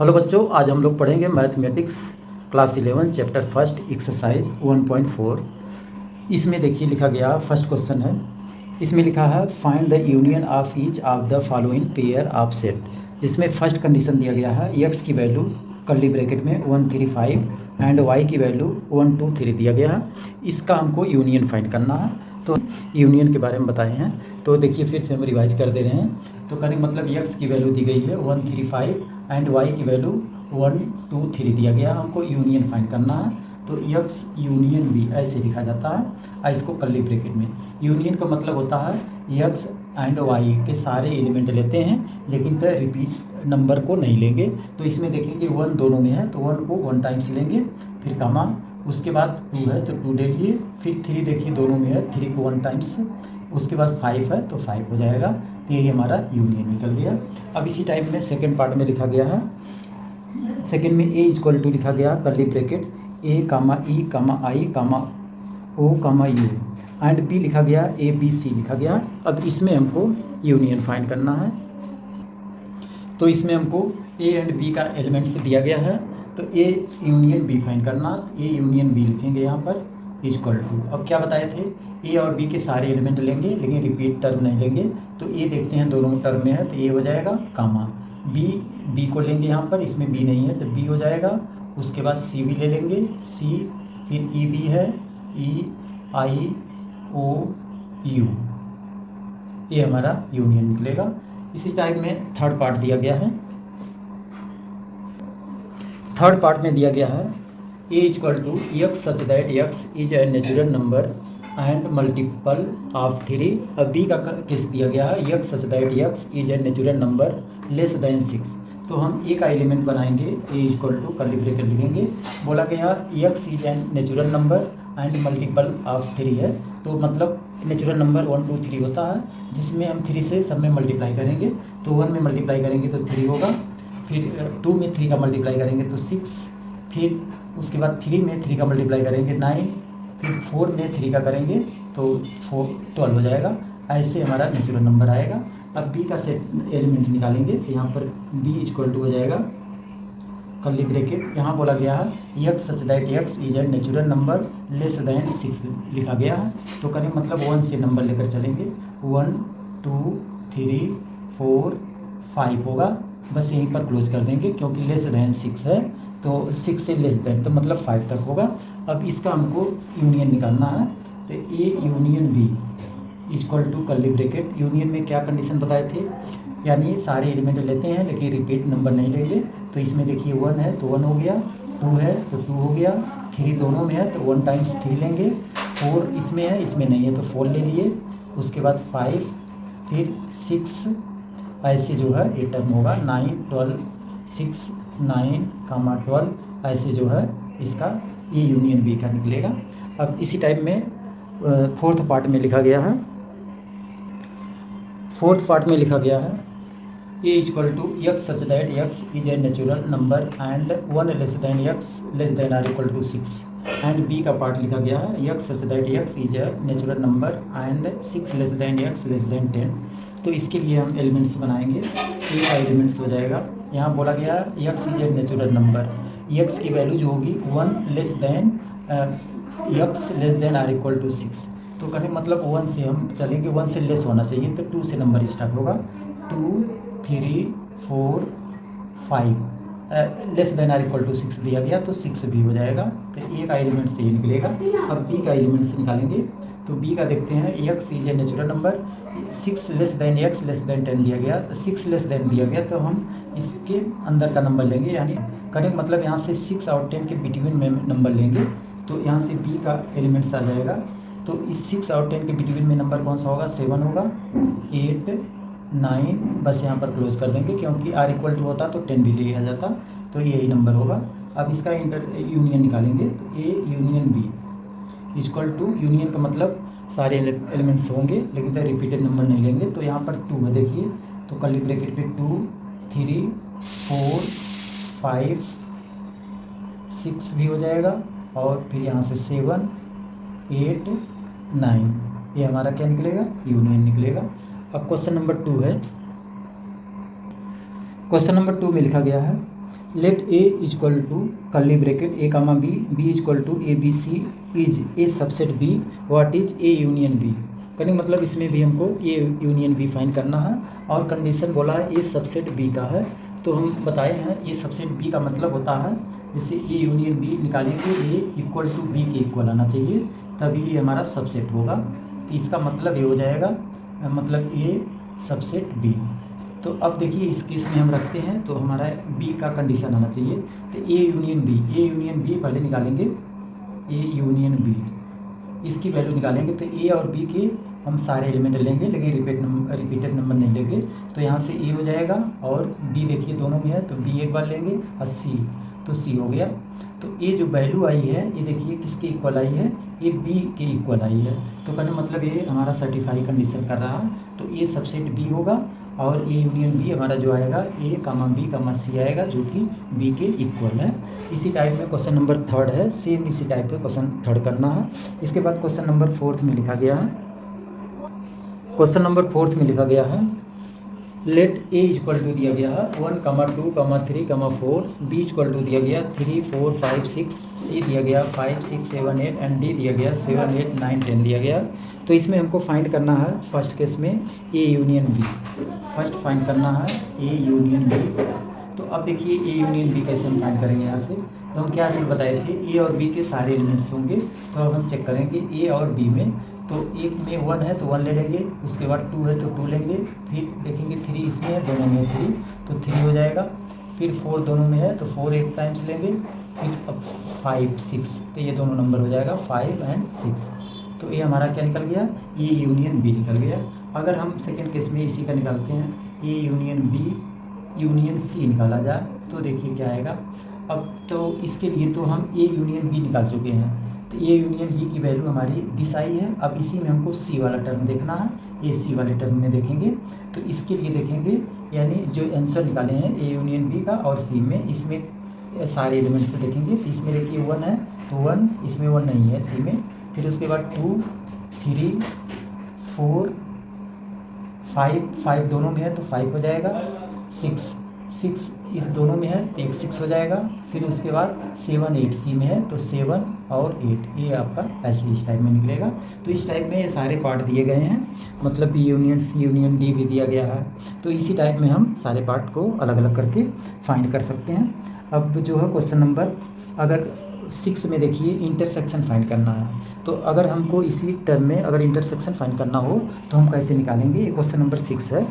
Hello बच्चों, आज हम लोग पढ़ेंगे mathematics class 11 chapter first exercise 1.4। इसमें देखिए लिखा गया फर्स्ट क्वेश्चन है। इसमें लिखा है find the union of each of the following pair of set, जिसमें फर्स्ट कंडीशन दिया गया है एक्स की वैल्यू कर्ली ब्रैकेट में 1 3 5 एंड वाई की वैल्यू 1 2 3 दिया गया है। इसका हमको यूनियन फाइंड करना है, तो यूनियन के बारे में बताए हैं। तो देखिए फिर से हम रिवाइज कर दे रहे हैं। तो कहने मतलब एक्स की वैल्यू दी गई है 1 3 5 एंड वाई की वैल्यू 1 2 3 दिया गया, हमको यूनियन फाइंड करना है। तो एक्स यूनियन बी ऐसे लिखा जाता है, इसको कर्ली ब्रैकेट में। यूनियन का मतलब होता है एक्स एंड वाई के सारे एलिमेंट लेते हैं, लेकिन तो रिपीट नंबर को नहीं लेंगे। तो इसमें देखेंगे 1 दोनों में है, तो 1 को 1 टाइम्स लेंगे, फिर कमा, उसके बाद 2 है तो 2 ले लिए, फिर 3 देखिए दोनों में है, 3 को 1 टाइम्स, उसके बाद 5 है तो 5 हो जाएगा। तो यही हमारा यूनियन निकल गया। अब इसी टाइप में सेकेंड पार्ट में लिखा गया है। सेकेंड में ए इक्वल टू लिखा गया curly bracket A comma E comma I comma O comma U and B लिखा गया ए बी सी लिखा गया। अब इसमें हमको यूनियन फाइंड करना है। तो इसमें हमको ए एंड बी का एलिमेंट्स दिया गया है, तो ए यूनियन बी फाइंड करना। ए यूनियन बी लिखेंगे यहाँ पर इक्वल टू, अब क्या बताए थे, ए और बी के सारे एलिमेंट लेंगे लेकिन रिपीट टर्म नहीं लेंगे। तो ए देखते हैं दोनों टर्म में है, तो ए हो जाएगा कामा, बी को लेंगे यहाँ पर, इसमें बी नहीं है तो बी हो जाएगा। उसके बाद सी भी ले लेंगे, सी, फिर ई बी है, ई आई ओ यू, ये हमारा यूनियन निकलेगा। इसी टाइप में थर्ड पार्ट दिया गया है। थर्ड पार्ट में दिया गया है A equal to x such that x is a natural number and multiple of 3। अब बी का केस दिया गया है x such that x is a natural number less than 6। तो हम ए का एलिमेंट बनाएंगे, A equal to curly bracket लिखेंगे। बोला गया x is a natural number and multiple of 3 है, तो मतलब नेचुरल नंबर 1 2 3 होता है, जिसमें हम 3 से सब में मल्टीप्लाई करेंगे। तो 1 में मल्टीप्लाई करेंगे तो 3 होगा, फिर 2 में 3 का मल्टीप्लाई करेंगे तो 6, फिर उसके बाद 3 में 3 का मल्टीप्लाई करेंगे 9, फिर 4 में 3 का करेंगे तो 12 हो जाएगा। ऐसे हमारा नेचुरल नंबर आएगा। अब बी का सेट एलिमेंट निकालेंगे, तो यहाँ पर बी इक्वल टू हो जाएगा कर्ली ब्रैकेट, यहाँ बोला गया है x such that x is a natural number less than 6 लिखा गया है। तो करें मतलब 1 से नंबर लेकर चलेंगे, 1 2 3 4 5 होगा, बस यहीं पर क्लोज कर देंगे क्योंकि लेस देन 6 है, तो 6 से लेस देन तो मतलब 5 तक होगा। अब इसका हमको यूनियन निकालना है, तो A union B equal to curly bracket. Union में क्या कंडीशन बताए थे, यानी सारे एलिमेंट लेते हैं लेकिन रिपीट नंबर नहीं लेंगे। तो इसमें देखिए 1 है तो 1 हो गया, 2 है तो 2 हो गया, 3 दोनों में है तो 1 टाइम्स 3 लेंगे, 4 इसमें है इसमें नहीं है तो 4 ले लिए, उसके बाद 5, फिर 6, ऐसे जो है ये टर्म होगा 9 12 6 9 कामा 12, ऐसे जो है इसका ये यूनियन बी का निकलेगा। अब इसी टाइप में फोर्थ पार्ट में लिखा गया है। फोर्थ पार्ट में लिखा गया है A equal to x such that x is a natural number and 1 less than x less than or equal to 6 and B का पार्ट लिखा गया है x such that x is a natural number and 6 less than x less than 10। तो इसके लिए हम elements बनाएंगे। ए का एलिमेंट्स हो जाएगा, यहाँ बोला गया x is a natural number, X की वैल्यू जो होगी 1 less than x less than or equal to 6। तो कहने मतलब 1 से हम चलेंगे, 1 से लेस होना चाहिए, तो 2 से नंबर स्टार्ट होगा, 2 3 4 5 less than or equal to 6 दिया गया तो 6 भी हो जाएगा। तो ए का एलिमेंट से ये निकलेगा। अब बी का एलिमेंट से निकालेंगे, तो बी का देखते हैं x is a natural number, 6 less than x less than 10 दिया गया, 6 लेस देन दिया गया तो हम इसके अंदर का नंबर लेंगे, यानी करेक्ट मतलब यहाँ से 6 और 10 के बिटवीन में नंबर लेंगे, तो यहाँ से बी का एलिमेंट्स आ जाएगा। तो इस 6 और 10 के बिटवीन में नंबर कौन सा होगा, 7 होगा, 8 9, बस यहाँ पर क्लोज कर देंगे क्योंकि आर इक्वल टू होता तो 10 भी लिया जाता, तो यही नंबर होगा। अब इसका यूनियन निकालेंगे, तो A union B equal to, union का मतलब सारे एलिमेंट्स होंगे लेकिन तो रिपीटेड नंबर नहीं लेंगे। तो यहाँ पर 2 है देखिए, तो कर्ली ब्रैकेट पे 2 3 4 5 6 भी हो जाएगा, और फिर यहाँ से 7 8 9, ये हमारा क्या निकलेगा, यूनियन निकलेगा। अब क्वेश्चन नंबर 2 है। क्वेश्चन नंबर 2 में लिखा गया है let A equal to curly bracket A comma B, B equal to A B C, is A subset B, what is A union B. कहने मतलब इसमें भी हमको ए यूनियन बी फाइंड करना है, और कंडीशन बोला है ए सबसेट बी का है। तो हम बताए हैं ए सबसेट बी का मतलब होता है जैसे ए यूनियन बी निकालेंगे, ए इक्वल टू बी के इक्वल आना चाहिए, तभी ये हमारा सबसेट होगा। तो इसका मतलब ये हो जाएगा, मतलब ए सबसेट बी। तो अब देखिए इस केस में हम रखते हैं तो हमारा बी का कंडीशन आना चाहिए। तो A union B, A union B पहले निकालेंगे, ए यूनियन बी इसकी वैल्यू निकालेंगे। तो ए और बी के हम सारे एलिमेंट लेंगे, लेकिन रिपीटेड नंबर नहीं लेंगे। तो यहाँ से ए हो जाएगा, और बी देखिए दोनों में है तो बी एक बार लेंगे, और सी, तो सी हो गया। तो ये जो वैल्यू आई है ये देखिए किसके इक्वल आई है, ये बी के इक्वल आई है। तो कहने मतलब ये हमारा सर्टिफाई कंडीशन कर रहा है। तो ये सबसेट बी होगा, और ए यूनियन बी हमारा जो आएगा ए कामा बी कामा सी आएगा, जो कि बी के इक्वल है। इसी टाइप में क्वेश्चन नंबर 3 है, सेम इसी टाइप पे क्वेश्चन 3 करना है। इसके बाद क्वेश्चन नंबर 4 में लिखा गया है, क्वेश्चन नंबर 4 में लिखा गया है लेट ए इक्वल टू दिया गया है 1, 2, 3, 4, बी इक्वल टू दिया गया 3, 4, 5, 6, सी दिया गया 5, 6, 7, 8 एंड डी दिया गया 7, 8, 9, 10 दिया गया। तो इसमें हमको फाइंड करना है फर्स्ट केस में A union B, first find करना है ए यूनियन बी। तो अब देखिए ए यूनियन बी कैसे हम फाइंड करेंगे यहाँ से। तो हम क्या चीज़ बताए थे, ए और बी के सारे एलिमेंट्स होंगे। तो अब हम चेक करेंगे ए और बी में, तो एक में 1 है तो 1 ले लेंगे, उसके बाद 2 है तो 2 लेंगे, फिर देखेंगे 3 इसमें है, दोनों में 3 तो 3 हो जाएगा। फिर 4 दोनों में है तो 4 एक टाइम्स लेंगे, फिर अब 5, 6 तो ये दोनों नंबर हो जाएगा 5 और 6। तो ये हमारा क्या निकल गया, ए यूनियन बी निकल गया। अगर हम सेकेंड केस में इसी का निकालते हैं, A union B union C निकाला जाए तो देखिए क्या आएगा। अब तो इसके लिए तो हम ए यूनियन बी निकाल चुके हैं, तो ए यूनियन बी की वैल्यू हमारी दिस आई है। अब इसी में हमको सी वाला टर्म देखना है, ए सी वाले टर्म में देखेंगे। तो इसके लिए देखेंगे, यानी जो आंसर निकाले हैं ए यूनियन बी का और सी में, इसमें सारे एलिमेंट्स से देखेंगे। तो इसमें देखिए 1 है तो 1, इसमें 1 नहीं है सी में। फिर उसके बाद 2, 3, 4, 5 दोनों में है तो 5 हो जाएगा, 6 इस दोनों में है तो एक 6 हो जाएगा। फिर उसके बाद 7, 8 सी में है तो 7 और 8, ये आपका ऐसे इस टाइप में निकलेगा। तो इस टाइप में ये सारे पार्ट दिए गए हैं, मतलब B union C union D भी दिया गया है। तो इसी टाइप में हम सारे पार्ट को अलग अलग करके फाइंड कर सकते हैं। अब जो है क्वेश्चन नंबर अगर 6 में देखिए इंटरसेक्शन फाइंड करना है। तो अगर हमको इसी टर्म में अगर इंटरसेक्शन फाइंड करना हो तो हम कैसे निकालेंगे, ये क्वेश्चन नंबर 6 है।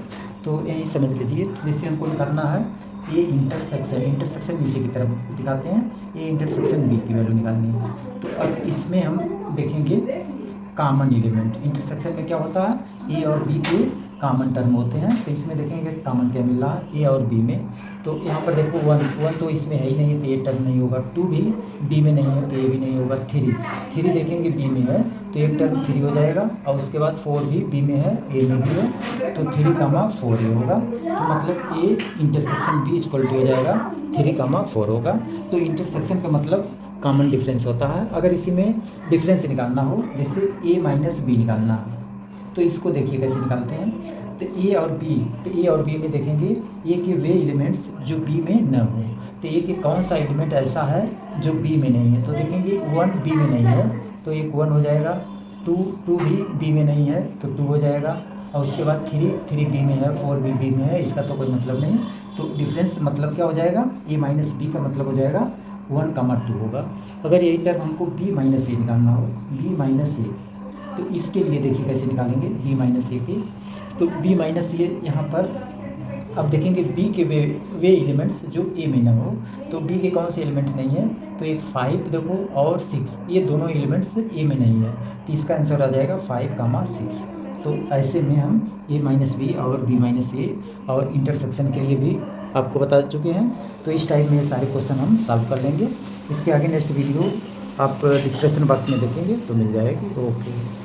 तो यही समझ लीजिए, जिससे हमको निकालना है ए इंटरसेक्शन नीचे की तरफ दिखाते हैं, ए इंटरसेक्शन बी की वैल्यू निकालनी है। तो अब इसमें हम देखेंगे कॉमन एलिमेंट, इंटरसेक्शन में क्या होता है ए और बी के कॉमन टर्म होते हैं। तो इसमें देखेंगे कॉमन क्या मिल रहा है ए और बी में। तो यहाँ पर देखो 1 तो इसमें है ही नहीं तो ये टर्म नहीं होगा, 2 भी बी में नहीं है तो ये भी नहीं होगा, 3 देखेंगे बी में है तो एक टर्म 3 हो जाएगा, और उसके बाद 4 भी बी में है ए में भी है तो 3, 4 ये होगा। तो मतलब A intersection B equal to हो जाएगा 3, 4 होगा। तो इंटरसेक्शन का मतलब कॉमन डिफरेंस होता है। अगर इसी में डिफरेंस निकालना हो, जैसे ए माइनस बी निकालना है, तो इसको देखिए कैसे निकालते हैं। तो ए और बी में देखेंगे ए के वे एलिमेंट्स जो बी में न हो। तो ए के कौन सा एलिमेंट ऐसा है जो बी में नहीं है, तो देखेंगे 1 बी में नहीं है तो एक 1 हो जाएगा, 2 भी बी में नहीं है तो 2 हो जाएगा, और उसके बाद 3 बी में है, 4 भी बी में है, इसका तो कोई मतलब नहीं। तो डिफरेंस मतलब क्या हो जाएगा, ए माइनस बी का मतलब हो जाएगा 1, 2 होगा। अगर यही टर्म हमको बी माइनस ए निकालना हो, बी माइनस ए, तो इसके लिए देखिए कैसे निकालेंगे बी माइनस ए के। तो बी माइनस ए यहाँ पर अब देखेंगे बी के वे एलिमेंट्स जो ए में ना हो। तो बी के कौन से एलिमेंट नहीं है, तो एक 5 देखो और 6, ये दोनों एलिमेंट्स ए में नहीं है, तो इसका आंसर आ जाएगा 5, 6। तो ऐसे में हम ए माइनस बी और बी माइनस ए और इंटरसेक्शन के लिए भी आपको बता चुके हैं। तो इस टाइप में ये सारे क्वेश्चन हम सॉल्व कर लेंगे। इसके आगे नेक्स्ट वीडियो आप डिस्क्रिप्शन बॉक्स में देखेंगे तो मिल जाएगी। ओके।